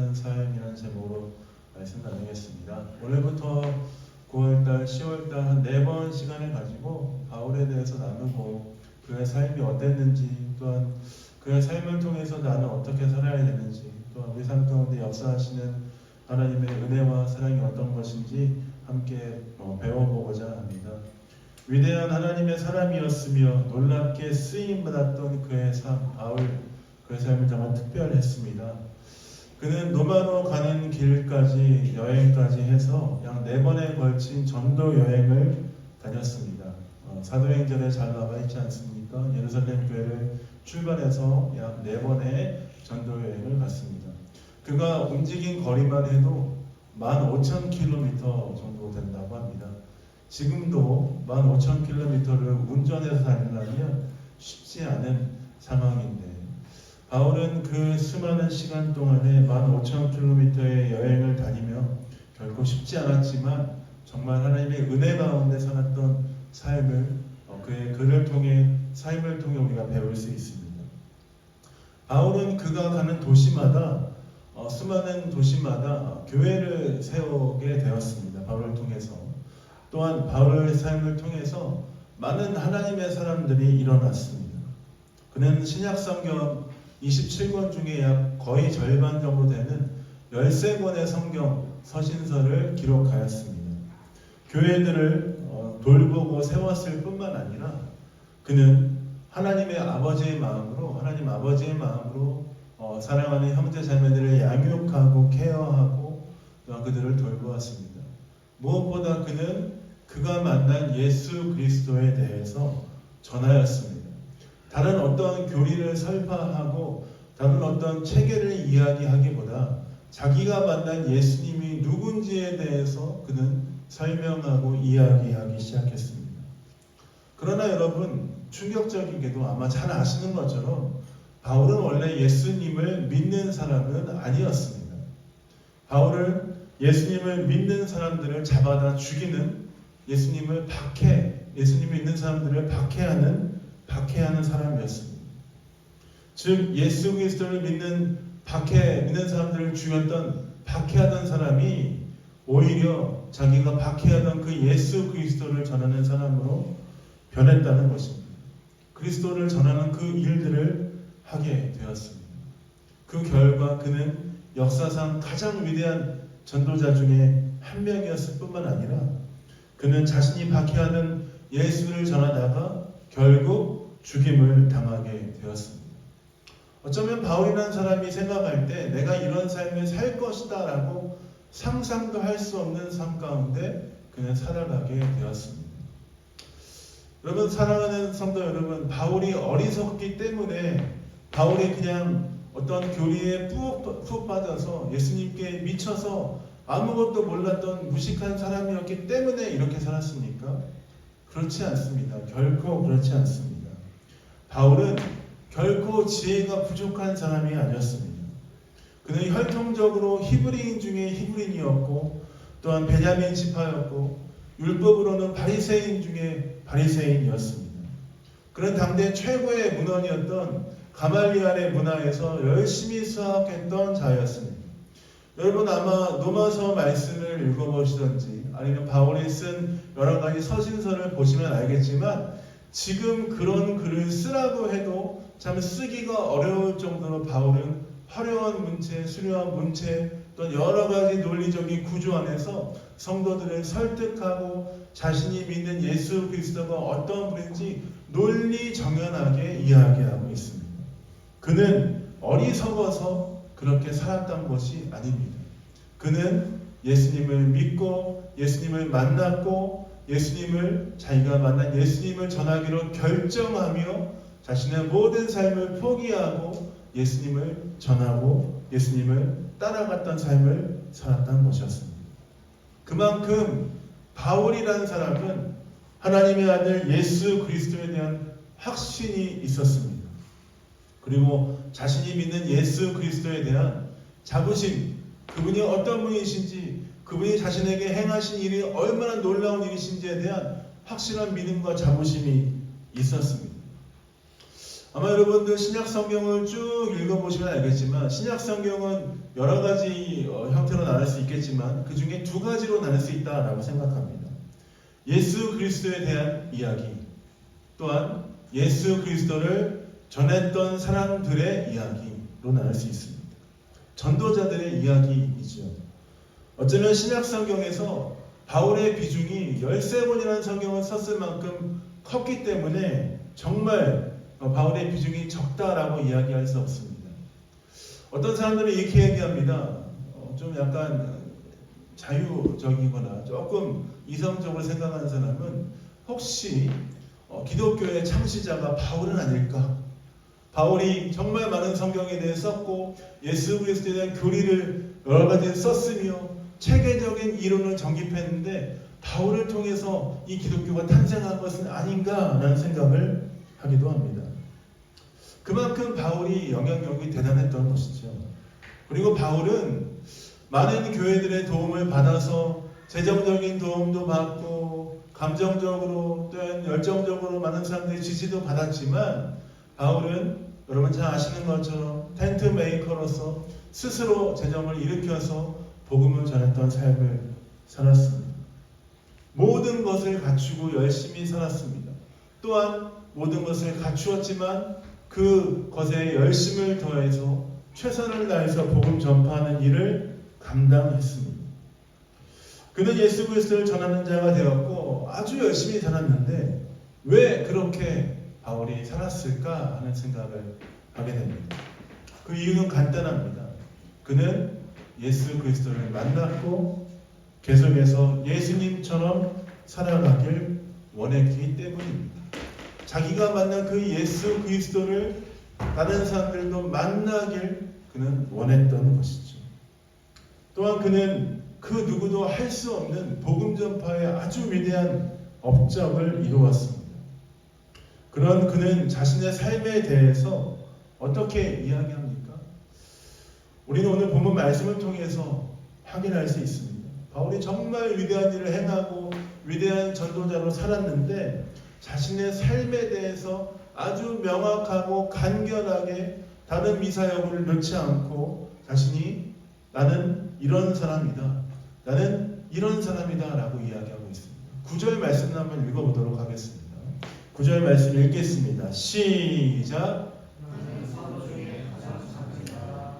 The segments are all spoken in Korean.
사는 삶이라는 제목으로 말씀 나누겠습니다. 오늘부터 9월달, 10월달 한 4번 시간을 가지고 바울에 대해서 나누고 그의 삶이 어땠는지, 또한 그의 삶을 통해서 나는 어떻게 살아야 되는지, 또한 우리 삶 가운데 역사하시는 하나님의 은혜와 사랑이 어떤 것인지 함께 배워보고자 합니다. 위대한 하나님의 사람이었으며 놀랍게 쓰임받았던 그의 삶, 바울, 그의 삶은 정말 특별했습니다. 그는 로마로 가는 길까지 여행까지 해서 약 4번에 걸친 전도 여행을 다녔습니다. 사도행전에 잘 나와 있지 않습니까? 예루살렘 교회를 출발해서 약 4번의 전도 여행을 갔습니다. 그가 움직인 거리만 해도 15,000km 정도 된다고 합니다. 지금도 15,000km를 운전해서 다니려면 쉽지 않은 상황인데, 바울은 그 수많은 시간 동안에 15,000km의 여행을 다니며 결코 쉽지 않았지만 정말 하나님의 은혜 가운데 살았던 삶을 그의 글을 통해, 삶을 통해 우리가 배울 수 있습니다. 바울은 그가 가는 도시마다 수많은 도시마다 교회를 세우게 되었습니다. 바울을 통해서. 또한 바울의 삶을 통해서 많은 하나님의 사람들이 일어났습니다. 그는 신약성경 27권 중에 약 거의 절반 정도 되는 13권의 성경 서신서를 기록하였습니다. 교회들을 돌보고 세웠을 뿐만 아니라 그는 하나님의 아버지의 마음으로, 하나님 아버지의 마음으로 사랑하는 형제 자매들을 양육하고 케어하고 그들을 돌보았습니다. 무엇보다 그는 그가 만난 예수 그리스도에 대해서 전하였습니다. 다른 어떤 교리를 설파하고 다른 어떤 체계를 이야기하기보다 자기가 만난 예수님이 누군지에 대해서 그는 설명하고 이야기하기 시작했습니다. 그러나 여러분, 충격적이게도 아마 잘 아시는 것처럼 바울은 원래 예수님을 믿는 사람은 아니었습니다. 바울은 예수님을 믿는 사람들을 잡아다 죽이는, 예수님을 믿는 사람들을 박해하는 사람이었습니다. 즉 예수 그리스도를 믿는 사람들을 죽였던, 박해하던 사람이 오히려 자기가 박해하던 그 예수 그리스도를 전하는 사람으로 변했다는 것입니다. 그리스도를 전하는 그 일들을 하게 되었습니다. 그 결과 그는 역사상 가장 위대한 전도자 중에 한 명이었을 뿐만 아니라 그는 자신이 박해하는 예수를 전하다가 결국 죽임을 당하게 되었습니다. 어쩌면 바울이라는 사람이 생각할 때 내가 이런 삶을 살 것이다 라고 상상도 할 수 없는 삶 가운데 그는 살아가게 되었습니다. 여러분, 사랑하는 성도 여러분, 바울이 어리석기 때문에, 바울이 그냥 어떤 교리에 푹 빠져서 예수님께 미쳐서 아무것도 몰랐던 무식한 사람이었기 때문에 이렇게 살았습니까? 그렇지 않습니다. 결코 그렇지 않습니다. 바울은 결코 지혜가 부족한 사람이 아니었습니다. 그는 혈통적으로 히브리인 중에 히브리인이었고, 또한 베냐민 지파였고, 율법으로는 바리새인 중에 바리새인이었습니다. 그는 당대 최고의 문헌이었던 가말리알의 문화에서 열심히 수학했던 자였습니다. 여러분, 아마 로마서 말씀을 읽어보시던지 아니면 바울이 쓴 여러 가지 서신서를 보시면 알겠지만, 지금 그런 글을 쓰라고 해도 참 쓰기가 어려울 정도로 바울은 화려한 문체, 수려한 문체, 또 여러 가지 논리적인 구조 안에서 성도들을 설득하고 자신이 믿는 예수 그리스도가 어떤 분인지 논리정연하게 이야기하고 있습니다. 그는 어리석어서 그렇게 살았던 것이 아닙니다. 그는 예수님을 믿고 예수님을 만났고 자기가 만난 예수님을 전하기로 결정하며 자신의 모든 삶을 포기하고 예수님을 전하고 예수님을 따라갔던 삶을 살았던 것이었습니다. 그만큼 바울이라는 사람은 하나님의 아들 예수 그리스도에 대한 확신이 있었습니다. 그리고 자신이 믿는 예수 그리스도에 대한 자부심, 그분이 어떤 분이신지, 그분이 자신에게 행하신 일이 얼마나 놀라운 일이신지에 대한 확실한 믿음과 자부심이 있었습니다. 아마 여러분들 신약 성경을 쭉 읽어보시면 알겠지만 신약 성경은 여러 가지 형태로 나눌 수 있겠지만 그 중에 두 가지로 나눌 수 있다라고 생각합니다. 예수 그리스도에 대한 이야기, 또한 예수 그리스도를 전했던 사람들의 이야기로 나눌 수 있습니다. 전도자들의 이야기이죠. 어쩌면 신약 성경에서 바울의 비중이 13번이라는 성경을 썼을 만큼 컸기 때문에 정말 바울의 비중이 적다라고 이야기할 수 없습니다. 어떤 사람들은 이렇게 얘기합니다. 좀 약간 자유적이거나 조금 이성적으로 생각하는 사람은 혹시 기독교의 창시자가 바울은 아닐까? 바울이 정말 많은 성경에 대해 썼고 예수 그리스도에 대한 교리를 여러 가지 썼으며 체계적인 이론을 정립했는데 바울을 통해서 이 기독교가 탄생한 것은 아닌가라는 생각을 하기도 합니다. 그만큼 바울이 영향력이 대단했던 것이죠. 그리고 바울은 많은 교회들의 도움을 받아서 재정적인 도움도 받고 감정적으로 또는 열정적으로 많은 사람들의 지지도 받았지만 바울은 여러분 잘 아시는 것처럼 텐트 메이커로서 스스로 재정을 일으켜서 복음을 전했던 삶을 살았습니다. 모든 것을 갖추고 열심히 살았습니다. 또한 모든 것을 갖추었지만 그 것에 열심을 더해서 최선을 다해서 복음 전파하는 일을 감당했습니다. 그는 예수 그리스도를 전하는 자가 되었고 아주 열심히 살았는데 왜 그렇게 바울이 살았을까 하는 생각을 하게 됩니다. 그 이유는 간단합니다. 그는 예수 그리스도를 만났고 계속해서 예수님처럼 살아가길 원했기 때문입니다. 자기가 만난 그 예수 그리스도를 다른 사람들도 만나길 그는 원했던 것이죠. 또한 그는 그 누구도 할 수 없는 복음 전파의 아주 위대한 업적을 이루었습니다. 그런 그는 자신의 삶에 대해서 어떻게 이야기합니까? 우리는 오늘 본문 말씀을 통해서 확인할 수 있습니다. 바울이 정말 위대한 일을 행하고 위대한 전도자로 살았는데 자신의 삶에 대해서 아주 명확하고 간결하게 다른 미사여구를 넣지 않고 자신이 나는 이런 사람이다. 나는 이런 사람이다 라고 이야기하고 있습니다. 9절 말씀을 한번 읽어보도록 하겠습니다. 9절 말씀 읽겠습니다. 시작.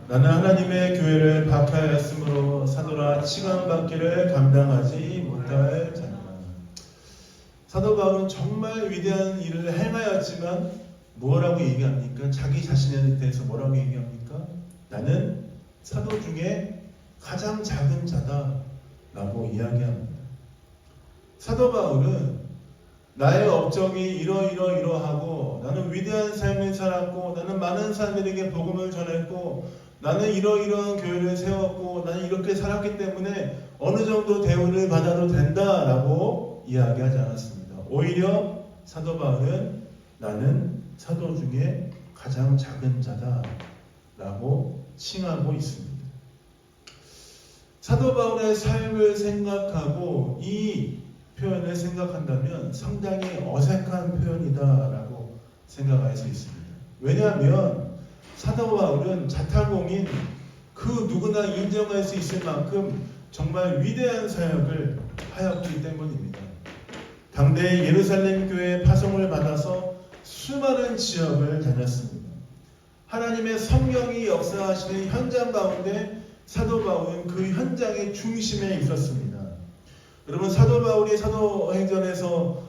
나는 하나님의 교회를 박해하였으므로 사도라 칙함받기를 감당하지 못할 자니라. 사도 바울은 정말 위대한 일을 행하였지만 뭐라고 얘기합니까? 자기 자신에 대해서 뭐라고 얘기합니까? 나는 사도 중에 가장 작은 자다 라고 이야기합니다. 사도 바울은 나의 업적이 이러하고 나는 위대한 삶을 살았고 나는 많은 사람들에게 복음을 전했고 나는 이러이러한 교회를 세웠고 나는 이렇게 살았기 때문에 어느 정도 대우를 받아도 된다라고 이야기하지 않았습니다. 오히려 사도 바울은 나는 사도 중에 가장 작은 자다라고 칭하고 있습니다. 사도 바울의 삶을 생각하고 이 표현을 생각한다면 상당히 어색한 표현이다라고 생각할 수 있습니다. 왜냐하면 사도 바울은 자타공인 그 누구나 인정할 수 있을 만큼 정말 위대한 사역을 하였기 때문입니다. 당대 예루살렘 교회의 파송을 받아서 수많은 지역을 다녔습니다. 하나님의 성령이 역사하시는 현장 가운데 사도 바울은 그 현장의 중심에 있었습니다. 여러분 사도 바울이 사도행전에서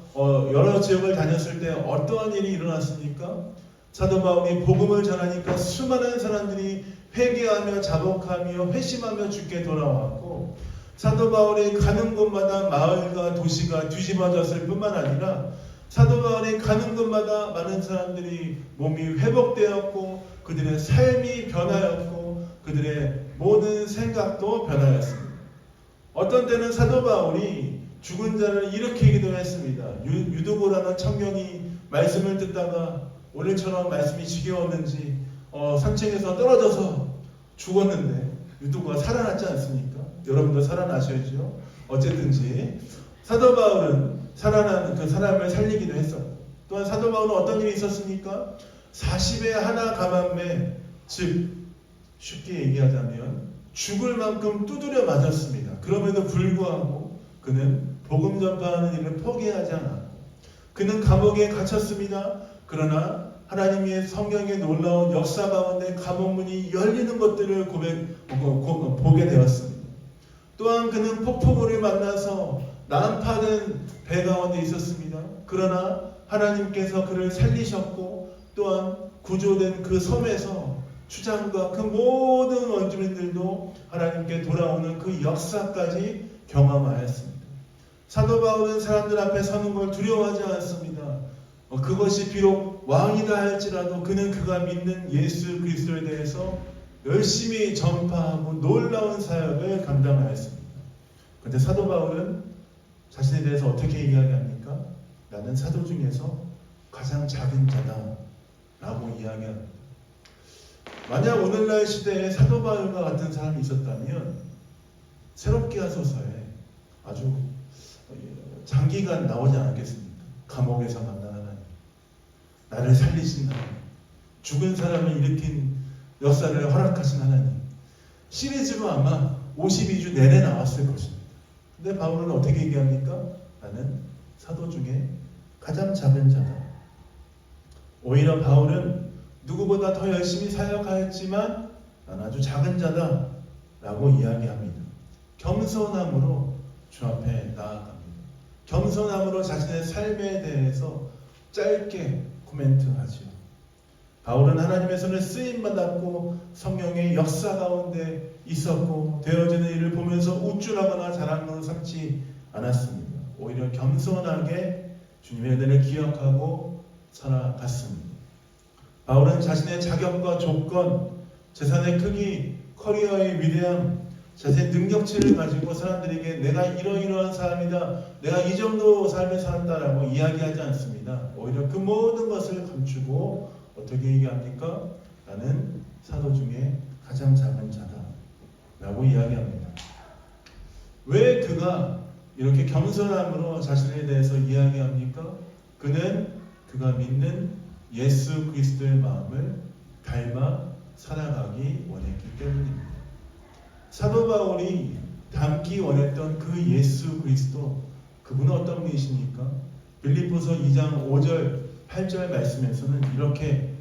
여러 지역을 다녔을 때 어떠한 일이 일어났습니까? 사도 바울이 복음을 전하니까 수많은 사람들이 회개하며 자복하며 회심하며 주께 돌아왔고 사도 바울이 가는 곳마다 마을과 도시가 뒤집어졌을 뿐만 아니라 사도 바울이 가는 곳마다 많은 사람들이 몸이 회복되었고 그들의 삶이 변하였고 그들의 모든 생각도 변하였습니다. 어떤 때는 사도 바울이 죽은 자를 일으키기도 했습니다. 유두고라는 청년이 말씀을 듣다가 오늘처럼 말씀이 지겨웠는지 산책에서 떨어져서 죽었는데 유두고가 살아났지 않습니까? 여러분도 살아나셔야죠. 어쨌든지 사도 바울은 살아난 그 사람을 살리기도 했었고 또한 사도 바울은 어떤 일이 있었습니까? 40에 하나 가만매, 즉 쉽게 얘기하자면 죽을 만큼 두드려 맞았습니다. 그럼에도 불구하고 그는 복음 전파하는 일을 포기하지 않았고 그는 감옥에 갇혔습니다. 그러나 하나님의 성경의 놀라운 역사 가운데 감옥 문이 열리는 것들을 보게 되었습니다. 또한 그는 폭풍우를 만나서 난파된 배 가운데 있었습니다. 그러나 하나님께서 그를 살리셨고 또한 구조된 그 섬에서 추장과 그 모든 원주민들도 하나님께 돌아오는 그 역사까지 경험하였습니다. 사도 바울은 사람들 앞에 서는 걸 두려워하지 않습니다. 그것이 비록 왕이라 할지라도 그는 그가 믿는 예수 그리스도에 대해서 열심히 전파하고 놀라운 사역을 감당하였습니다. 그런데 사도 바울은 자신에 대해서 어떻게 이야기합니까? 나는 사도 중에서 가장 작은 자다 라고 이야기합니다. 만약 오늘날 시대에 사도 바울과 같은 사람이 있었다면 새롭게 하소서에 아주 장기간 나오지 않았겠습니까? 감옥에서 만난 하나님, 나를 살리신 하나님, 죽은 사람을 일으킨 역사를 허락하신 하나님, 시리즈로 아마 52주 내내 나왔을 것입니다. 근데 바울은 어떻게 얘기합니까? 나는 사도 중에 가장 작은 자다. 오히려 바울은 누구보다 더 열심히 사역하였지만 난 아주 작은 자다 라고 이야기합니다. 겸손함으로 주 앞에 나아갑니다. 겸손함으로 자신의 삶에 대해서 짧게 코멘트하지요. 바울은 하나님의 손에 쓰임받았고 성령의 역사 가운데 있었고 되어지는 일을 보면서 우쭐하거나 자랑으로 삼지 않았습니다. 오히려 겸손하게 주님의 은혜를 기억하고 살아갔습니다. 바울은 자신의 자격과 조건, 재산의 크기, 커리어의 위대함, 자신의 능력치를 가지고 사람들에게 내가 이러이러한 사람이다, 내가 이 정도 삶을 살았다라고 이야기하지 않습니다. 오히려 그 모든 것을 감추고 어떻게 얘기합니까? 나는 사도 중에 가장 작은 자다 라고 이야기합니다. 왜 그가 이렇게 겸손함으로 자신에 대해서 이야기합니까? 그는 그가 믿는 예수 그리스도의 마음을 닮아 살아가기 원했기 때문입니다. 사도 바울이 닮기 원했던 그 예수 그리스도, 그분은 어떤 분이십니까? 빌립보서 2장 5절 8절 말씀에서는 이렇게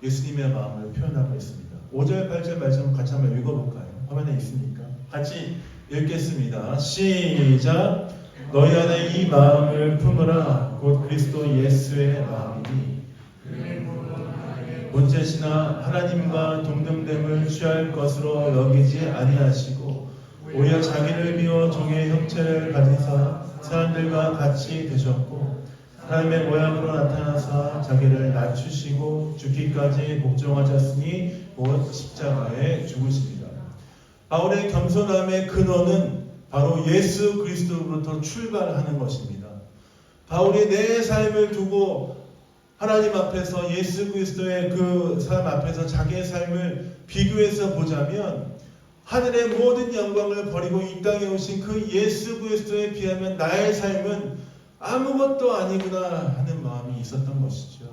예수님의 마음을 표현하고 있습니다. 5절 8절 말씀 같이 한번 읽어볼까요? 화면에 있으니까 같이 읽겠습니다. 시작. 너희 안에 이 마음을 품으라. 곧 그리스도 예수의 마음이니 본체시나 하나님과 동등됨을 취할 것으로 여기지 아니하시고 오히려 자기를 비워 종의 형체를 가지사 사람들과 같이 되셨고 하나님의 모양으로 나타나사 자기를 낮추시고 죽기까지 복종하셨으니 곧 십자가에 죽으십니다. 바울의 겸손함의 근원은 바로 예수 그리스도로부터 출발하는 것입니다. 바울이 내 삶을 두고 하나님 앞에서 예수 그리스도의 그 삶 앞에서 자기의 삶을 비교해서 보자면 하늘의 모든 영광을 버리고 이 땅에 오신 그 예수 그리스도에 비하면 나의 삶은 아무것도 아니구나 하는 마음이 있었던 것이죠.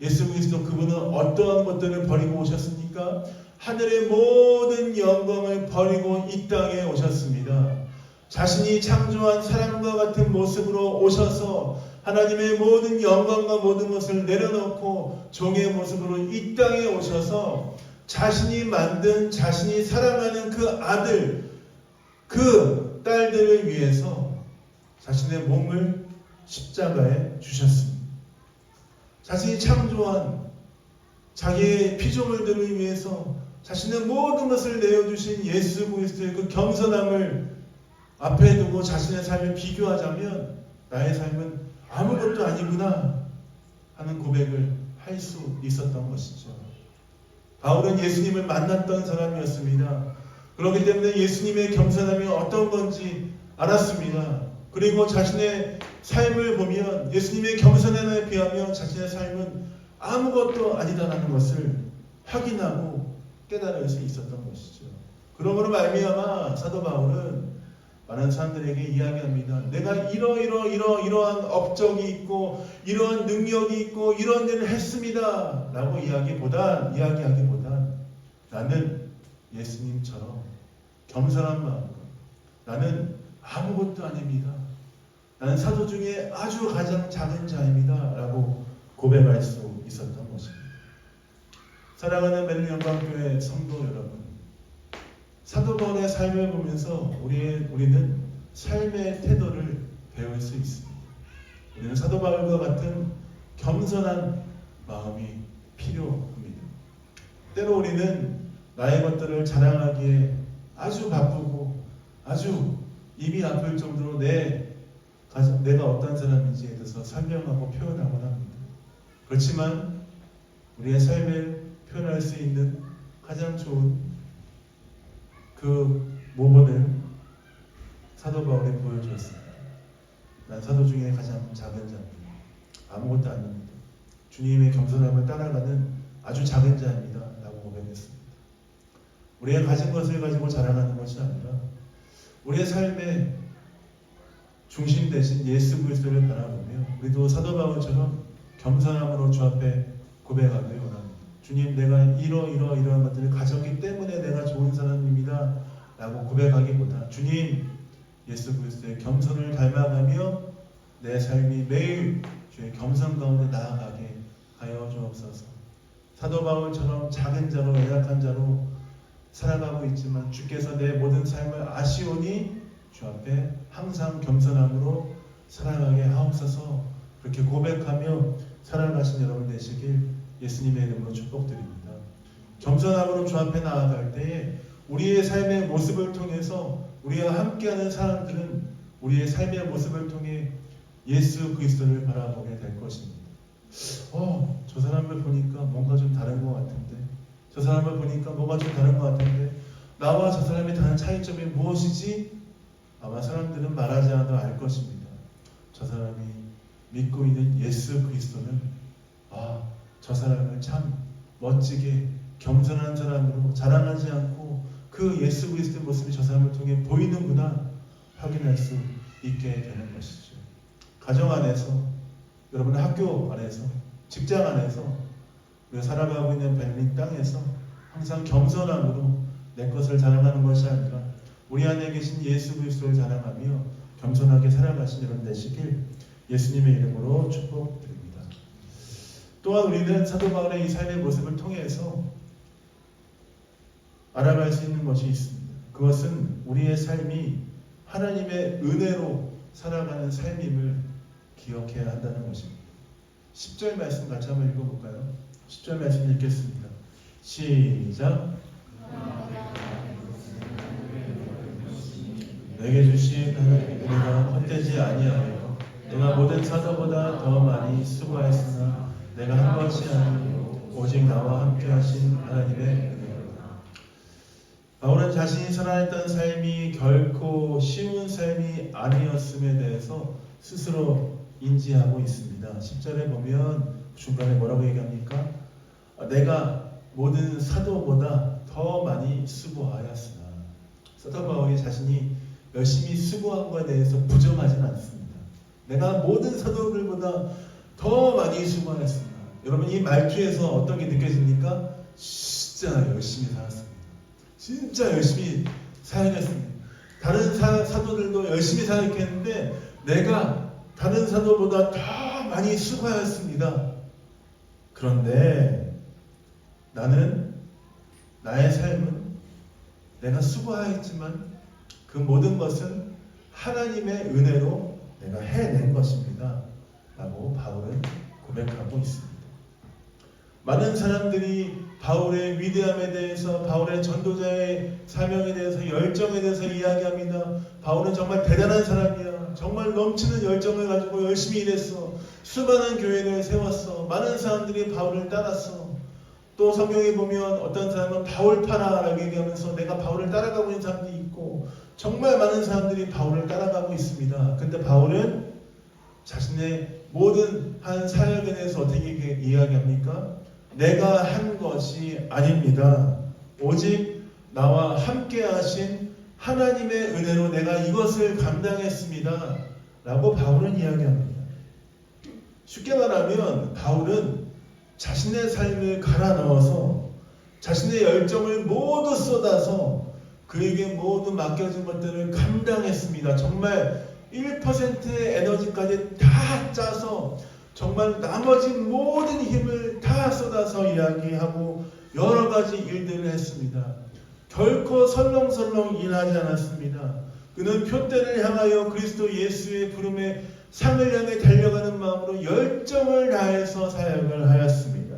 예수 그리스도 그분은 어떠한 것들을 버리고 오셨습니까? 하늘의 모든 영광을 버리고 이 땅에 오셨습니다. 자신이 창조한 사람과 같은 모습으로 오셔서 하나님의 모든 영광과 모든 것을 내려놓고 종의 모습으로 이 땅에 오셔서 자신이 만든, 자신이 사랑하는 그 아들, 그 딸들을 위해서 자신의 몸을 십자가에 주셨습니다. 자신이 창조한 자기의 피조물들을 위해서 자신의 모든 것을 내어주신 예수 그리스도의 그 겸손함을 앞에 두고 자신의 삶을 비교하자면 나의 삶은 아무것도 아니구나 하는 고백을 할 수 있었던 것이죠. 바울은 예수님을 만났던 사람이었습니다. 그렇기 때문에 예수님의 겸손함이 어떤 건지 알았습니다. 그리고 자신의 삶을 보면 예수님의 겸손함에 비하면 자신의 삶은 아무것도 아니다라는 것을 확인하고 깨달을 수 있었던 것이죠. 그러므로 말미암아 사도 바울은 많은 사람들에게 이야기합니다. 내가 이러한 업적이 있고 이러한 능력이 있고 이런 일을 했습니다 라고 이야기하기보단 나는 예수님처럼 겸손한 마음으로 나는 아무것도 아닙니다. 나는 사도 중에 아주 가장 작은 자입니다 라고 고백할 수 있었던 것입니다. 사랑하는 멜리영광교회 성도 여러분, 사도 바울의 삶을 보면서 우리는 삶의 태도를 배울 수 있습니다. 우리는 사도 바울과 같은 겸손한 마음이 필요합니다. 때로 우리는 나의 것들을 자랑하기에 아주 바쁘고 아주 입이 아플 정도로 내가 어떤 사람인지에 대해서 설명하고 표현하곤 합니다. 그렇지만 우리의 삶을 표현할 수 있는 가장 좋은 그 모본을 사도 바울이 보여주었습니다. 난 사도 중에 가장 작은 자입니다. 아무것도 아닙니다. 주님의 겸손함을 따라가는 아주 작은 자입니다 라고 고백했습니다. 우리의 가진 것을 가지고 자랑하는 것이 아니라 우리의 삶의 중심 대신 예수 그리스도를 바라보며 우리도 사도 바울처럼 겸손함으로 주 앞에 고백하길 원합니다. 주님, 내가 이러한 것들을 가졌기 때문에 내가 좋은 사람입니다 라고 고백하기보다 주님, 예수 그리스도의 겸손을 닮아가며 내 삶이 매일 주의 겸손 가운데 나아가게 하여 주옵소서. 사도 바울처럼 작은 자로 연약한 자로 살아가고 있지만 주께서 내 모든 삶을 아시오니 주 앞에 항상 겸손함으로 살아가게 하옵소서. 그렇게 고백하며 살아가신 여러분 되시길 예수님의 이름으로 축복드립니다. 겸손함으로 주 앞에 나아갈 때에 우리의 삶의 모습을 통해서 우리와 함께하는 사람들은 우리의 삶의 모습을 통해 예수 그리스도를 바라보게 될 것입니다. 저 사람을 보니까 뭔가 좀 다른 것 같은데, 저 사람을 보니까 뭐가 좀 다른 것 같은데, 나와 저 사람의 다른 차이점이 무엇이지? 아마 사람들은 말하지 않아도 알 것입니다. 저 사람이 믿고 있는 예수 그리스도는 저 사람을 참 멋지게 겸손한 사람으로 자랑하지 않고 그 예수 그리스도의 모습이 저 사람을 통해 보이는구나 확인할 수 있게 되는 것이죠. 가정 안에서, 여러분의 학교 안에서, 직장 안에서, 우리가 살아가고 있는 벨린 땅에서 항상 겸손함으로 내 것을 자랑하는 것이 아니라 우리 안에 계신 예수 그리스도를 자랑하며 겸손하게 살아가신 여러분 되시길 예수님의 이름으로 축복드립니다. 또한 우리는 사도 바울의 이 삶의 모습을 통해서 알아갈 수 있는 것이 있습니다. 그것은 우리의 삶이 하나님의 은혜로 살아가는 삶임을 기억해야 한다는 것입니다. 10절 말씀 같이 한번 읽어볼까요? 10절 말씀 읽겠습니다. 시작. 내게 주신 하나님의 은혜가 헛되지 아니하여 내가 모든 사도보다 더 많이 수고하였으나 내가 한 것이 아니요 오직 나와 함께 하신 하나님의 은혜로다. 바울은 자신이 살아냈던 삶이 결코 쉬운 삶이 아니었음에 대해서 스스로 인지하고 있습니다. 10절에 보면 중간에 뭐라고 얘기합니까? 내가 모든 사도보다 더 많이 수고하였으나. 사도 바울이 자신이 열심히 수고한 것에 대해서 부정하지는 않습니다. 내가 모든 사도들보다 더 많이 수고했습니다. 여러분, 이 말투에서 어떤 게 느껴집니까? 진짜 열심히 살았습니다. 진짜 열심히 사역했습니다. 다른 사도들도 열심히 사역했는데 내가 다른 사도보다 더 많이 수고하였습니다. 그런데 나의 삶은 내가 수고하였지만 그 모든 것은 하나님의 은혜로 내가 해낸 것입니다 라고 바울은 고백하고 있습니다. 많은 사람들이 바울의 위대함에 대해서, 바울의 전도자의 사명에 대해서, 열정에 대해서 이야기합니다. 바울은 정말 대단한 사람이야. 정말 넘치는 열정을 가지고 열심히 일했어. 수많은 교회를 세웠어. 많은 사람들이 바울을 따랐어. 또 성경에 보면 어떤 사람은 바울파라라고 얘기하면서 내가 바울을 따라가고 있는 사람들이 있고, 정말 많은 사람들이 바울을 따라가고 있습니다. 근데 바울은 자신의 모든 한 사역에 대해서 어떻게 이야기합니까? 내가 한 것이 아닙니다. 오직 나와 함께 하신 하나님의 은혜로 내가 이것을 감당했습니다 라고 바울은 이야기합니다. 쉽게 말하면 바울은 자신의 삶을 갈아 넣어서 자신의 열정을 모두 쏟아서 그에게 모두 맡겨진 것들을 감당했습니다. 정말 1%의 에너지까지 다 짜서 정말 나머지 모든 힘을 다 쏟아서 이야기하고 여러 가지 일들을 했습니다. 결코 설렁설렁 일하지 않았습니다. 그는 표대를 향하여 그리스도 예수의 부름에 상을 향해 달려가는 마음으로 열정을 다해서 사역을 하였습니다.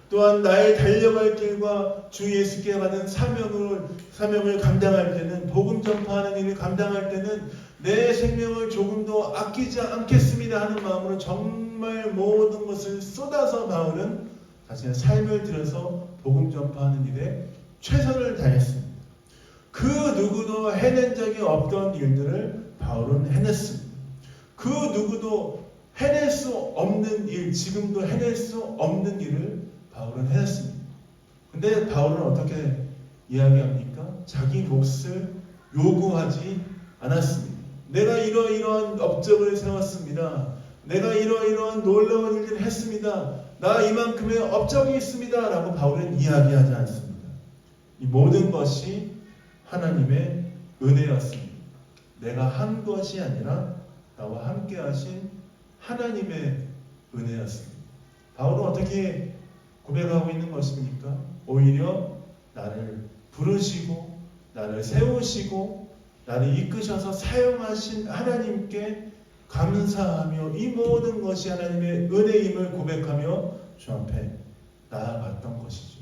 또한 나의 달려갈 길과 주 예수께 받은 사명을 감당할 때는, 복음 전파하는 일을 감당할 때는 내 생명을 조금도 아끼지 않겠습니다 하는 마음으로 정말 모든 것을 쏟아서 바울은 자신의 삶을 들여서 복음 전파하는 일에 최선을 다했습니다. 그 누구도 해낸 적이 없던 일들을 바울은 해냈습니다. 그 누구도 해낼 수 없는 일, 지금도 해낼 수 없는 일을 바울은 해냈습니다. 근데 바울은 어떻게 이야기합니까? 자기 몫을 요구하지 않았습니다. 내가 이러이러한 업적을 세웠습니다. 내가 이러이러한 놀라운 일들을 했습니다. 나 이만큼의 업적이 있습니다 라고 바울은 이야기하지 않습니다. 이 모든 것이 하나님의 은혜였습니다. 내가 한 것이 아니라 나와 함께 하신 하나님의 은혜였습니다. 바울은 어떻게 고백하고 있는 것입니까? 오히려 나를 부르시고 나를 세우시고 나를 이끄셔서 사용하신 하나님께 감사하며 이 모든 것이 하나님의 은혜임을 고백하며 주 앞에 나아갔던 것이죠.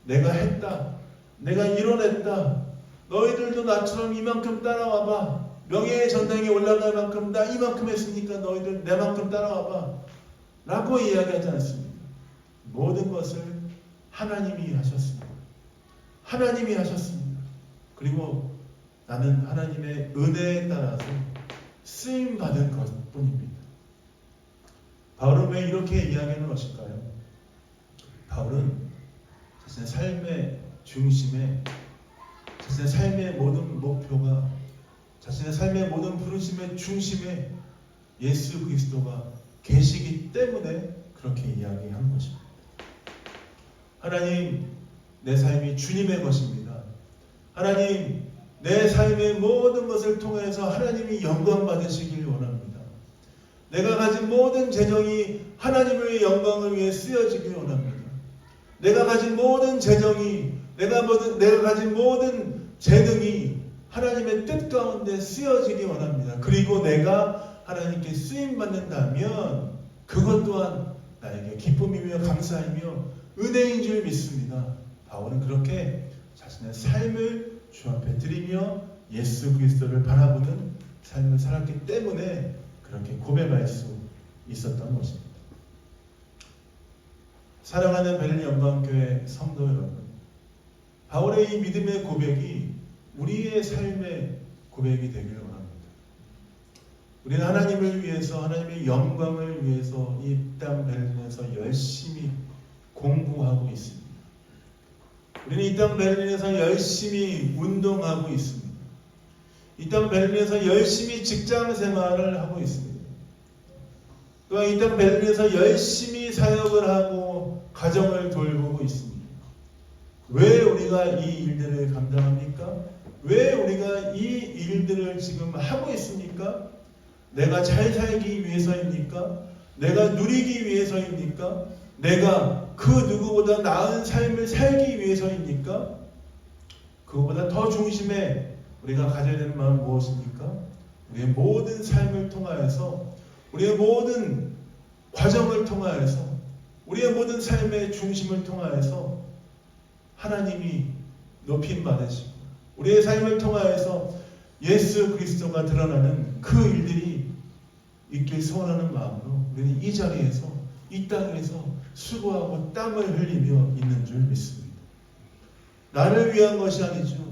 내가 했다. 내가 이뤄냈다. 너희들도 나처럼 이만큼 따라와봐. 명예의 전당에 올라갈 만큼 나 이만큼 했으니까 너희들 내만큼 따라와봐 라고 이야기하지 않습니다. 모든 것을 하나님이 하셨습니다. 하나님이 하셨습니다. 그리고 나는 하나님의 은혜에 따라서 쓰임받은 것뿐입니다. 바울은 왜 이렇게 이야기하는 것일까요? 바울은 자신의 삶의 중심에, 자신의 삶의 모든 목표가, 자신의 삶의 모든 부르심의 중심에 예수 그리스도가 계시기 때문에 그렇게 이야기한 것입니다. 하나님, 내 삶이 주님의 것입니다. 하나님, 내 삶의 모든 것을 통해서 하나님이 영광 받으시길 원합니다. 내가 가진 모든 재정이 하나님의 영광을 위해 쓰여지길 원합니다. 내가 가진 모든 재정이, 내가 가진 모든 재능이 하나님의 뜻 가운데 쓰여지기 원합니다. 그리고 내가 하나님께 쓰임받는다면 그것 또한 나에게 기쁨이며 감사이며 은혜인 줄 믿습니다. 바울은 그렇게 자신의 삶을 주 앞에 드리며 예수 그리스도를 바라보는 삶을 살았기 때문에 그렇게 고백할 수 있었던 것입니다. 사랑하는 베를린 영광교회 성도 여러분, 바울의 이 믿음의 고백이 우리의 삶의 고백이 되기를 원합니다. 우리는 하나님을 위해서, 하나님의 영광을 위해서 이 땅 베를린에서 열심히 공부하고 있습니다. 우리는 이 땅 베를린에서 열심히 운동하고 있습니다. 이 땅 베를린에서 열심히 직장 생활을 하고 있습니다. 또한 이 땅 베를린에서 열심히 사역을 하고 가정을 돌보고 있습니다. 왜 우리가 이 일들을 감당합니까? 왜 우리가 이 일들을 지금 하고 있습니까? 내가 잘 살기 위해서입니까? 내가 누리기 위해서입니까? 내가 그 누구보다 나은 삶을 살기 위해서입니까? 그거보다 더 중심에 우리가 가져야 되는 마음은 무엇입니까? 우리의 모든 삶을 통하여서, 우리의 모든 과정을 통하여서, 우리의 모든 삶의 중심을 통하여서 하나님이 높임 받으시고 우리의 삶을 통하여서 예수 그리스도가 드러나는 그 일들이 있길 소원하는 마음으로 우리는 이 자리에서, 이 땅에서 수고하고 땀을 흘리며 있는 줄 믿습니다. 나를 위한 것이 아니죠.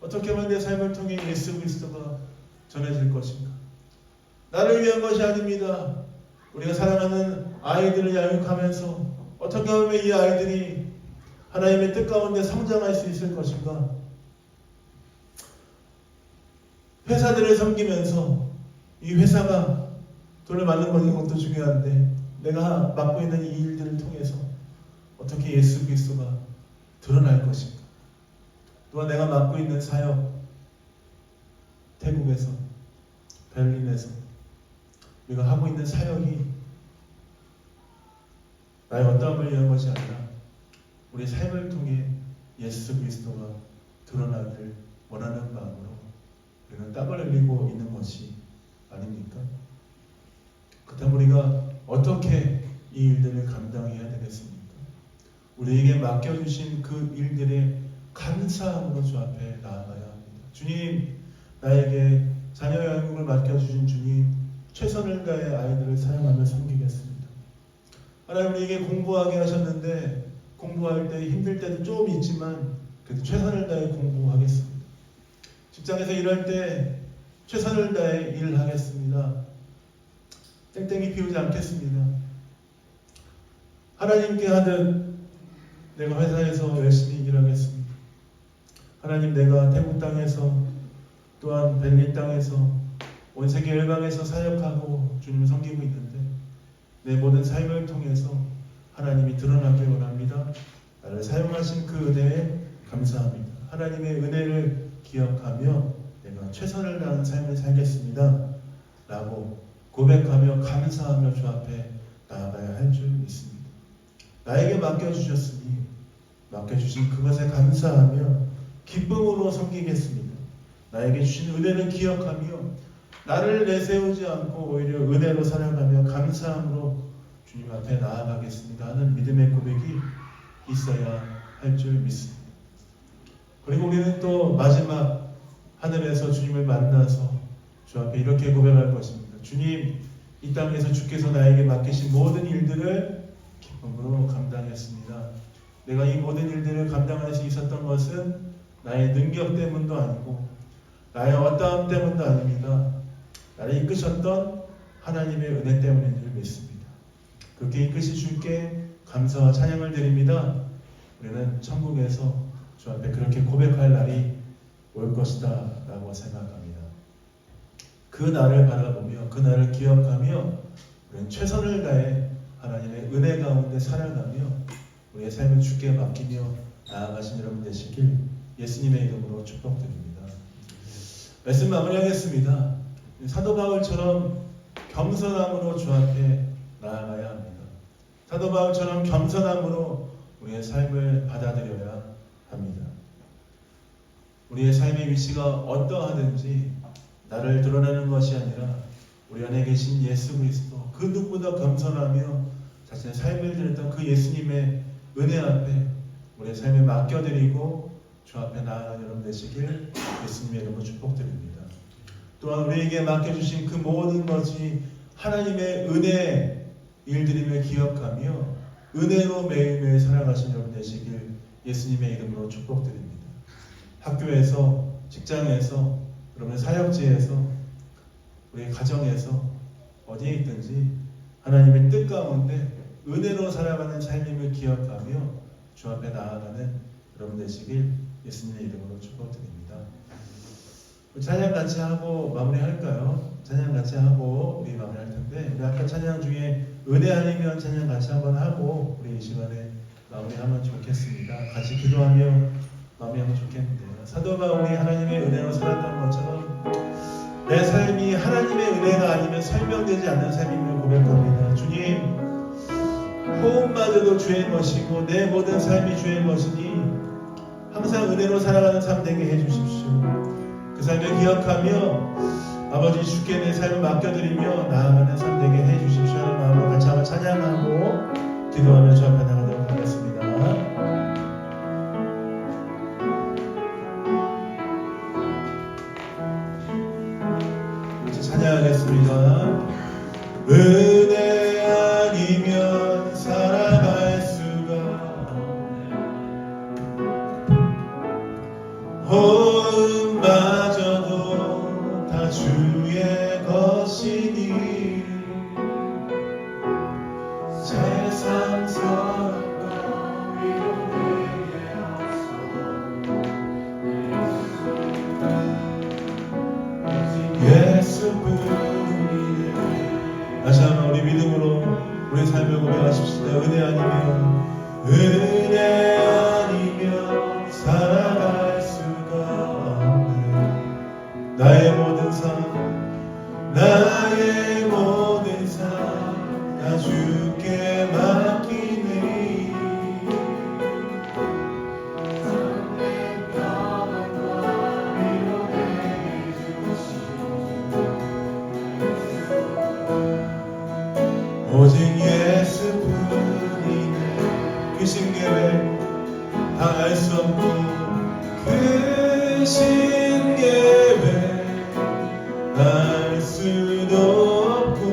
어떻게 하면 내 삶을 통해 예수 그리스도가 전해질 것인가? 나를 위한 것이 아닙니다. 우리가 사랑하는 아이들을 양육하면서 어떻게 하면 이 아이들이 하나님의 뜻 가운데 성장할 수 있을 것인가? 회사들을 섬기면서 이 회사가 돈을 많이 버는 것도 중요한데 내가 맡고 있는 이 일들을 통해서 어떻게 예수 그리스도가 드러날 것인가. 또한 내가 맡고 있는 사역, 태국에서, 베를린에서 우리가 하고 있는 사역이 나의 어떠함을 위한 것이 아니라 우리 삶을 통해 예수 그리스도가 드러나기를 원하는 마음으로 우리는 땀을 흘리고 있는 것이 아닙니까? 그렇다면 우리가 어떻게 이 일들을 감당해야 되겠습니까? 우리에게 맡겨주신 그 일들에 감사함으로 주 앞에 나아가야 합니다. 주님, 나에게 자녀 양육을 맡겨주신 주님, 최선을 다해 아이들을 사용하며 섬기겠습니다. 하나님, 우리에게 공부하게 하셨는데 공부할 때 힘들 때도 좀 있지만 그래도 최선을 다해 공부하겠습니다. 직장에서 일할 때 최선을 다해 일을 하겠습니다. 땡땡이 피우지 않겠습니다. 하나님께 하듯 내가 회사에서 열심히 일하겠습니다. 하나님, 내가 태국 땅에서 또한 벨린 땅에서 온 세계 열방에서 사역하고 주님을 섬기고 있는데 내 모든 삶을 통해서 하나님이 드러나길 원합니다. 나를 사용하신 그 은혜에 감사합니다. 하나님의 은혜를 기억하며 내가 최선을 다하는 삶을 살겠습니다. 라고 고백하며 감사하며 주 앞에 나아가야 할 줄 믿습니다. 나에게 맡겨주셨으니 맡겨주신 그것에 감사하며 기쁨으로 섬기겠습니다. 나에게 주신 은혜를 기억하며 나를 내세우지 않고 오히려 은혜로 살아가며 감사함으로 주님 앞에 나아가겠습니다 하는 믿음의 고백이 있어야 할 줄 믿습니다. 그리고 우리는 또 마지막 하늘에서 주님을 만나서 주 앞에 이렇게 고백할 것입니다. 주님, 이 땅에서 주께서 나에게 맡기신 모든 일들을 기쁨으로 감당했습니다. 내가 이 모든 일들을 감당할 수 있었던 것은 나의 능력 때문도 아니고 나의 어떠함 때문도 아닙니다. 나를 이끄셨던 하나님의 은혜 때문인 줄 믿습니다. 그렇게 이끄신 주께 감사와 찬양을 드립니다. 우리는 천국에서 주 앞에 그렇게 고백할 날이 올 것이다 라고 생각합니다. 그 날을 바라보며 그 날을 기억하며 우리는 최선을 다해 하나님의 은혜 가운데 살아가며 우리의 삶을 주께 맡기며 나아가신 여러분 되시길 예수님의 이름으로 축복드립니다. 말씀 마무리하겠습니다. 사도 바울처럼 겸손함으로 주 앞에 나아가야 합니다. 사도 바울처럼 겸손함으로 우리의 삶을 받아들여야 합니다. 우리의 삶의 위치가 어떠하든지 나를 드러내는 것이 아니라 우리 안에 계신 예수 그리스도, 그 누구보다 겸손하며 자신의 삶을 드렸던 그 예수님의 은혜 앞에 우리의 삶을 맡겨드리고 주 앞에 나아가는 여러분 되시길 예수님의 이름으로 축복드립니다. 또한 우리에게 맡겨주신 그 모든 것이 하나님의 은혜 일들임을 기억하며 은혜로 매일매일 살아가신 여러분 되시길 예수님의 이름으로 축복드립니다. 학교에서, 직장에서, 여러분의 사역지에서, 우리의 가정에서 어디에 있든지 하나님의 뜻 가운데 은혜로 살아가는 삶임을 기억하며 주 앞에 나아가는 여러분 되시길 예수님의 이름으로 축복드립니다. 찬양 같이 하고 마무리할까요? 찬양 같이 하고 우리 마무리할 텐데 우리 아까 찬양 중에 은혜 아니면 찬양 같이 한번 하고 우리 이 시간에 마무리하면 좋겠습니다. 같이 기도하며 마무리하면 좋겠는데요. 사도 바울이 하나님의 은혜로 살았던 것처럼 내 삶이 하나님의 은혜가 아니면 설명되지 않는 삶임을 고백합니다. 주님, 호흡마저도 주의 것이고 내 모든 삶이 주의 것이니 항상 은혜로 살아가는 삶 되게 해주십시오. 그 삶을 기억하며 아버지 주께 내 삶을 맡겨드리며 나아가는 삶 되게 해주십시오 하는 마음으로 같이 한번 찬양하고 기도하며 주 앞에 나가도록 하겠습니다. 이제 찬양하겠습니다. 은혜 아니면 살아갈 수가 없네. 호흡마저도 다 주의 것이니 세상 사람과 위로되게 하소서. 우리 삶을 고백하십시다. 은혜 아니면 살아갈 수가 없네. 나의 모든 삶 나 주께 맡기네. 오직 예수뿐이네. 크신 계획 다 알 수 없고 크신 계획 알 수도 없고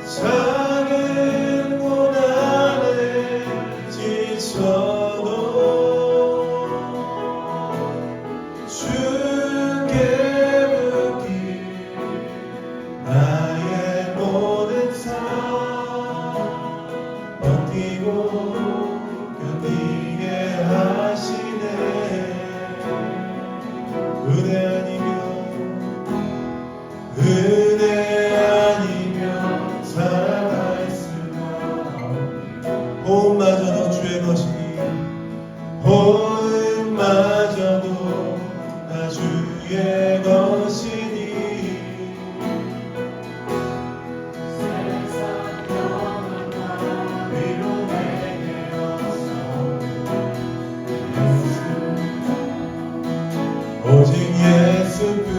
작은 고난에 지쳐도 주께 묻기 나의 모든 삶 버티고 견디게 하시네. 은혜 아니면 살아갈 수가 없네. 호흡마저도 주의 것이니 호흡마저도 나 주의 것이니 세상 영원한 위로 내게 없어 오직 예수뿐.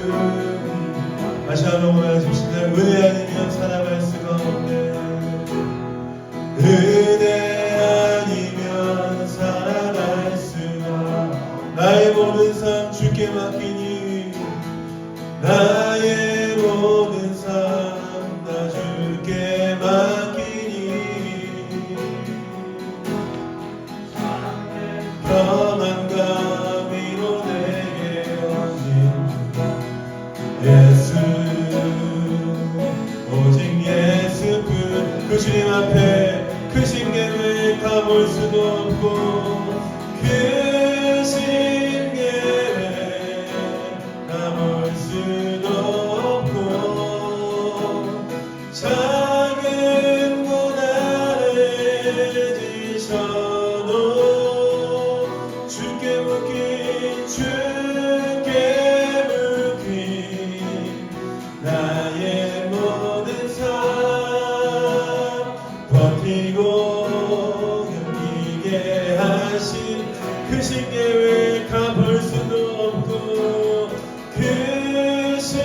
다시 한번 고백하십시다. 은혜 아니면 살아갈 수가 없네. 은혜 아니면 살아갈 수가. 나의 모든 삶 주께 맡기니 나의 모든 삶 나 주께 맡기니 평안과 위로 내게 얹은 예수 오직 예수뿐. 그 주님 앞에 크신 계획 다 볼 수도 없고 크신 계획 다 볼 수도 없고 작은 고난에 지쳐도 주께 묻기 나의 모든 삶 버티고 견디게 하신 크신 계획 다 볼 수도 없고 크신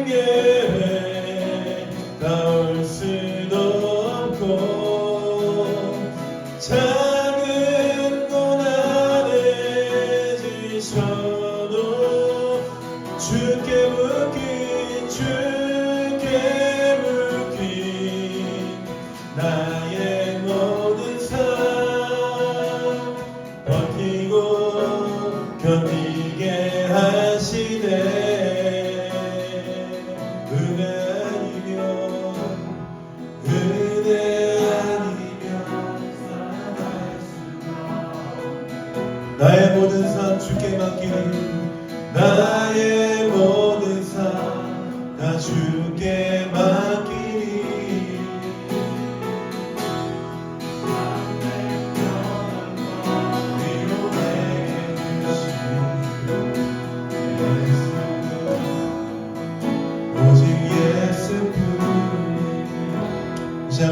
계획 다 올 수도 없고 작은 고난에 지쳐도 주께 묻기 나의 모든 삶 버티고 견디게 하시네. 은혜 아니면 살아갈 수가 없네. 나의 모든 삶 주께 맡기니 나의 모든 삶 나 주께 맡기니 위로 내게 주신 오직 예수뿐.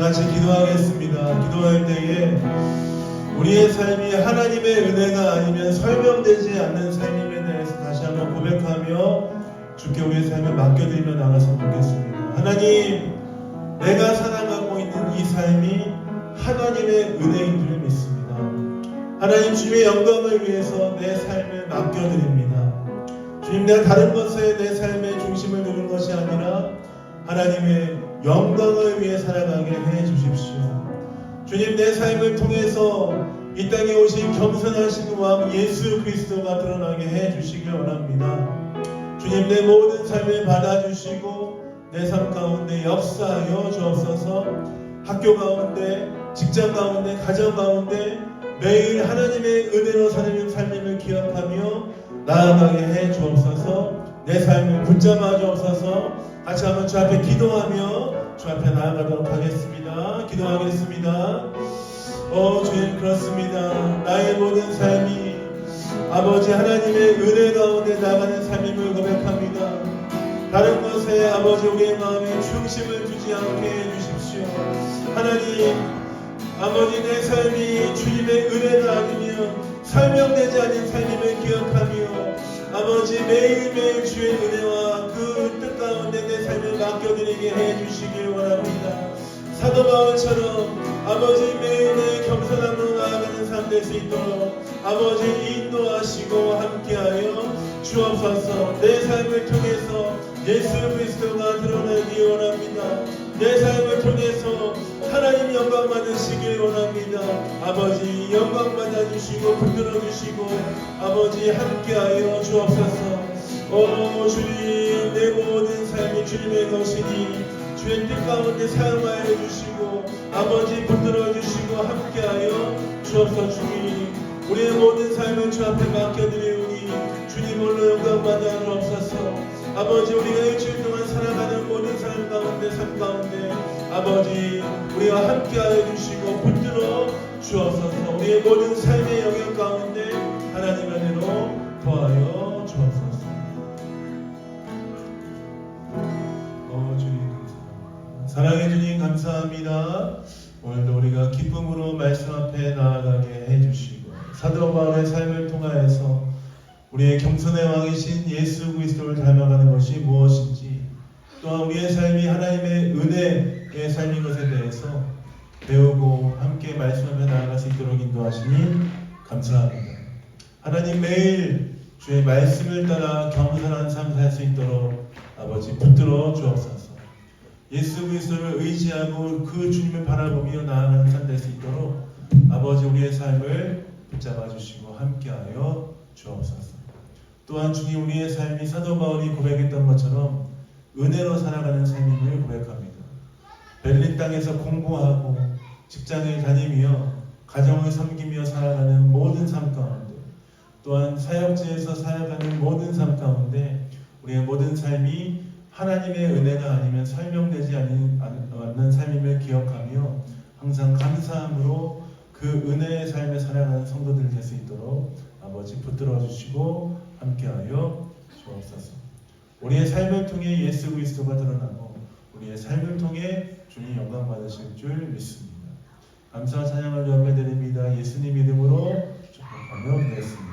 같이 기도하겠습니다. 기도할 때에 우리의 삶이 하나님의 은혜가 아니면 설명되지 않는 삶임에 대해서 다시 한번 고백하며 주께 우리의 삶을 맡겨드리며 나갔으면 좋겠습니다. 하나님, 내가 살아가고 있는 이 삶이 하나님의 은혜인 줄 믿습니다. 하나님, 주님의 영광을 위해서 내 삶을 맡겨드립니다. 주님, 내가 다른 것에 내 삶의 중심을 두는 것이 아니라 하나님의 영광을 위해 살아가게 해 주십시오. 주님, 내 삶을 통해서 이 땅에 오신 겸손하신 왕 예수 그리스도가 드러나게 해 주시길 원합니다. 주님, 내 모든 삶을 받아주시고 내 삶 가운데 역사하여 주옵소서. 학교 가운데, 직장 가운데, 가정 가운데 매일 하나님의 은혜로 사는 삶임을 기억하며 나아가게 해 주옵소서. 내 삶을 붙잡아 주옵소서. 같이 한번 주 앞에 기도하며 주 앞에 나아가도록 하겠습니다. 기도하겠습니다. 주님, 그렇습니다. 나의 모든 삶이 아버지 하나님의 은혜 가운데 나가는 삶임을 고백합니다. 다른 것에 아버지 우리의 마음에 중심을 두지 않게 해주십시오. 하나님, 아버지 내 삶이 주님의 은혜가 아니면 설명되지 않은 삶임을 기억하며 아버지 매일매일 주의 은혜와 그 뜻 가운데 내 삶을 맡겨드리게 해주시길 원합니다. 사도 바울처럼 아버지 매일매일 겸손함으로 나아가는 삶 될 수 있도록 아버지 인도하시고 함께하여 주옵소서. 내 삶을 통해서 예수 그리스도가 드러나기 원합니다. 내 삶을 통해서 하나님 영광 받으시길 원합니다. 아버지 영광 받아주시고 붙들어 주시고 아버지 함께하여 주옵소서. 주님, 내 모든 삶이 주님의 것이니 주의 뜻 가운데 사용하여 주시고 아버지 붙들어 주시고 함께하여 주옵소서. 주님, 우리의 모든 삶을 주 앞에 맡겨드리오니 주님 홀로 영광 받아 주옵소서. 아버지, 우리가 일주일 동안 살아가는 모든 삶 가운데 아버지 우리와 함께하여 주시고 붙들어 주옵소서. 우리의 모든 삶의 영역 가운데 하나님 은혜로 도하여 주옵소서. 주님 감사합니다. 사랑해 주님 감사합니다. 오늘도 우리가 기쁨으로 말씀 앞에 나아가게 해주시고 사도 바울의 삶을 통하여서 우리의 겸손의 왕이신 예수 그리스도를 닮아가는 것이 무엇인지 또한 우리의 삶이 하나님의 은혜의 삶인 것에 대해서 배우고 함께 말씀하며 나아갈 수 있도록 인도하시니 감사합니다. 하나님, 매일 주의 말씀을 따라 겸손한 삶 살 수 있도록 아버지 붙들어 주옵소서. 예수 그리스도를 의지하고 그 주님을 바라보며 나아가는 삶 될 수 있도록 아버지 우리의 삶을 붙잡아 주시고 함께하여 주옵소서. 또한 주님, 우리의 삶이 사도 바울이 고백했던 것처럼 은혜로 살아가는 삶임을 고백합니다. 베를린 땅에서 공부하고 직장을 다니며 가정을 섬기며 살아가는 모든 삶 가운데 또한 사역지에서 살아가는 모든 삶 가운데 우리의 모든 삶이 하나님의 은혜가 아니면 설명되지 않는 삶임을 기억하며 항상 감사함으로 그 은혜의 삶에 살아가는 성도들 될 수 있도록 아버지 붙들어 주시고 함께하여 주옵소서. 우리의 삶을 통해 예수 그리스도가 드러나고 우리의 삶을 통해 주님 영광 받으실 줄 믿습니다. 감사와 찬양을 예배드립니다. 예수님 이름으로 축복하며 기도했습니다.